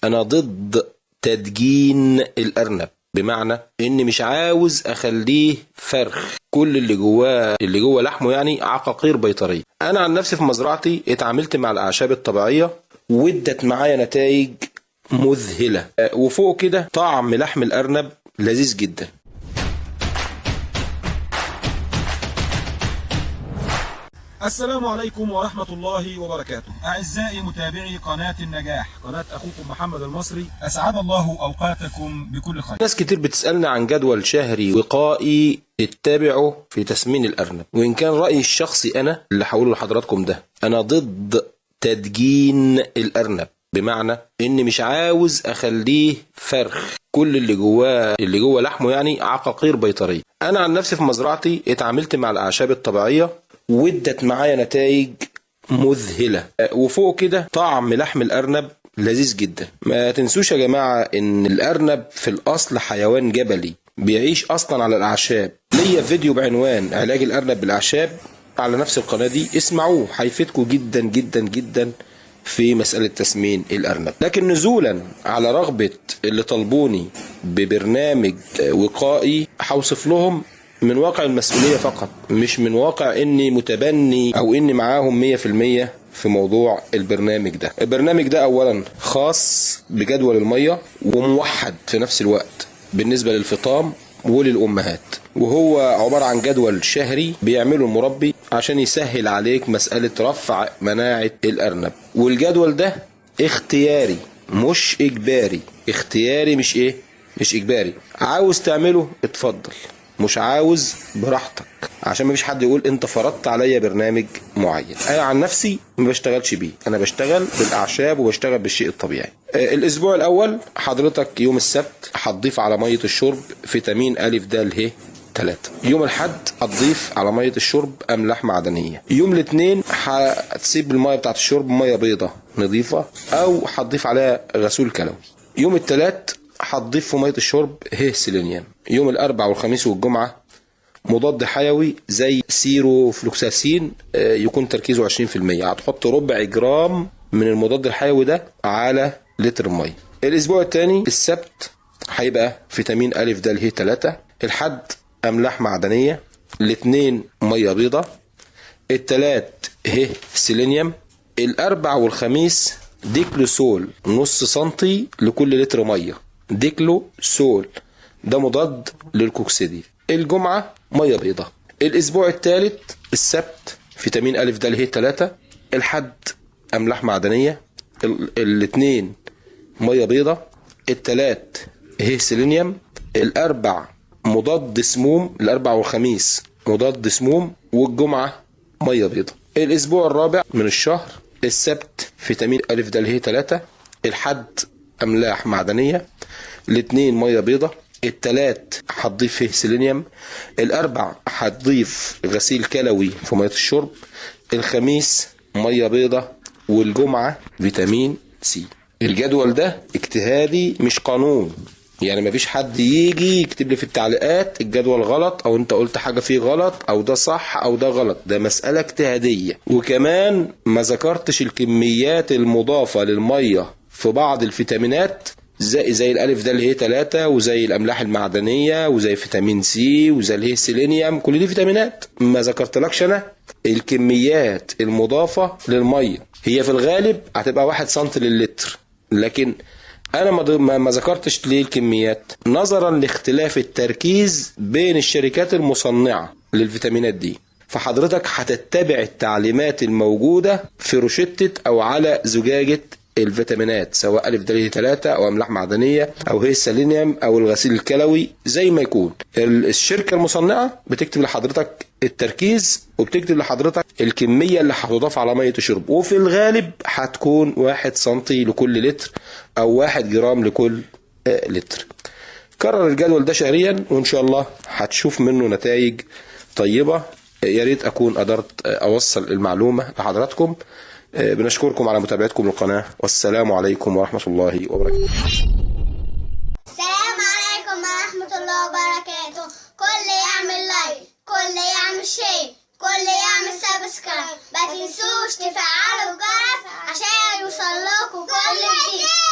أنا ضد تدجين الأرنب، بمعنى إني مش عاوز أخليه فرخ كل اللي جوه لحمه، يعني عقاقير بيطرية. أنا عن نفسي في مزرعتي اتعاملت مع الأعشاب الطبيعية وادت معايا نتائج مذهلة، وفوق كده طعم لحم الأرنب لذيذ جدا. السلام عليكم ورحمة الله وبركاته. أعزائي متابعي قناة النجاح، قناة أخوكم محمد المصري، أسعد الله أوقاتكم بكل خير. ناس كتير بتسألنا عن جدول شهري وقائي تتبعه في تسمين الأرنب، وإن كان رأيي الشخصي أنا اللي هقوله لحضراتكم ده، أنا ضد تدجين الأرنب، بمعنى إني مش عاوز أخليه فرخ كل اللي جوه لحمه، يعني عقاقير بيطرية. أنا عن نفسي في مزرعتي اتعاملت مع الأعشاب الطبيعية وادت معايا نتائج مذهلة، وفوق كده طعم لحم الأرنب لذيذ جدا. ما تنسوش يا جماعة إن الأرنب في الأصل حيوان جبلي بيعيش أصلا على الأعشاب. ليا فيديو بعنوان علاج الأرنب بالأعشاب على نفس القناة دي، اسمعوه هيفيدكم جدا جدا جدا في مسألة تسمين الأرنب. لكن نزولا على رغبة اللي طلبوني ببرنامج وقائي، هوصف لهم من واقع المسؤولية فقط، مش من واقع اني متبني او اني معاهم 100% في موضوع البرنامج ده. البرنامج ده اولا خاص بجدول المية وموحد في نفس الوقت بالنسبة للفطام وللأمهات، وهو عبارة عن جدول شهري بيعمله المربي عشان يسهل عليك مسألة رفع مناعة الأرنب. والجدول ده اختياري مش إجباري، اختياري مش إجباري. عاوز تعمله اتفضل، مش عاوز براحتك، عشان ما فيش حد يقول انت فرضت عليا برنامج معين. انا عن نفسي ما بشتغلش بيه، انا بشتغل بالاعشاب وبشتغل بالشيء الطبيعي. الاسبوع الاول حضرتك يوم السبت هتضيف على ميه الشرب فيتامين أ د ه 3. يوم الحد هتضيف على ميه الشرب املاح معدنيه. يوم الاثنين هتسيب الميه بتاعت الشرب ميه بيضه نظيفه، او هتضيف عليها غسول كلوي. يوم الثلاث هتضيف في ميه الشرب ه سيلينيوم. يوم الاربع والخميس والجمعه مضاد حيوي زي سيروفلوكساسين يكون تركيزه 20%، هتحط ربع جرام من المضاد الحيوي ده على لتر ميه. الاسبوع الثاني السبت هيبقى فيتامين أ د ه 3، الحد املاح معدنيه، الاثنين ميه بيضه، الثلاث ه سيلينيوم، الاربع والخميس ديكلوسول نص سنتي لكل لتر ميه. ديكلوسول ده مضاد للكوكسيدي. الجمعة مية بيضة. الاسبوع الثالث السبت فيتامين أ د ه 3، الحد املاح معدنية، الاثنين مية بيضة، الثلاث ه سيلينيوم، الاربع مضاد سموم، الاربع والخميس مضاد سموم، والجمعة مية بيضة. الاسبوع الرابع من الشهر السبت فيتامين أ د ه 3، الحد املاح معدنية، الاثنين مية بيضة، التلات هتضيف فيه سيلينيوم، الاربع هتضيف غسيل كلوي في ميه الشرب، الخميس ميه بيضة، والجمعة فيتامين سي. الجدول ده اجتهادي مش قانون، يعني مفيش حد يجي يكتب لي في التعليقات الجدول غلط او انت قلت حاجة فيه غلط او ده صح او ده غلط. ده مسألة اجتهادية. وكمان ما ذكرتش الكميات المضافة للمية في بعض الفيتامينات زي الألف د ه 3، وزي الأملاح المعدنية، وزي فيتامين سي، وزي الهي سيلينيوم. كل دي فيتامينات ما ذكرتلكش أنا الكميات المضافة للمية. هي في الغالب هتبقى 1 سنتي للتر، لكن أنا ما ذكرتش ليه الكميات نظرا لاختلاف التركيز بين الشركات المصنعة للفيتامينات دي. فحضرتك هتتبع التعليمات الموجودة في روشتة أو على زجاجة الفيتامينات، سواء أ د ه 3 او املاح معدنيه او هي السيلينيوم او الغسيل الكلوي، زي ما يكون. الشركه المصنعه بتكتب لحضرتك التركيز وبتكتب لحضرتك الكميه اللي هتضاف على ميه الشرب، وفي الغالب هتكون 1 سنتي لكل لتر او 1 جرام لكل لتر. كرر الجدول ده شهريا وان شاء الله هتشوف منه نتائج طيبه. يا ريت اكون قدرت اوصل المعلومه لحضراتكم. بنشكركم على متابعتكم للقناة، والسلام عليكم ورحمة الله وبركاته. السلام عليكم ورحمة الله وبركاته. كل يعمل لايك، كل يعمل شير، كل يعمل سبسكرايب. ما تنسوش تفعلوا الجرس عشان يوصل لكم كل جديد.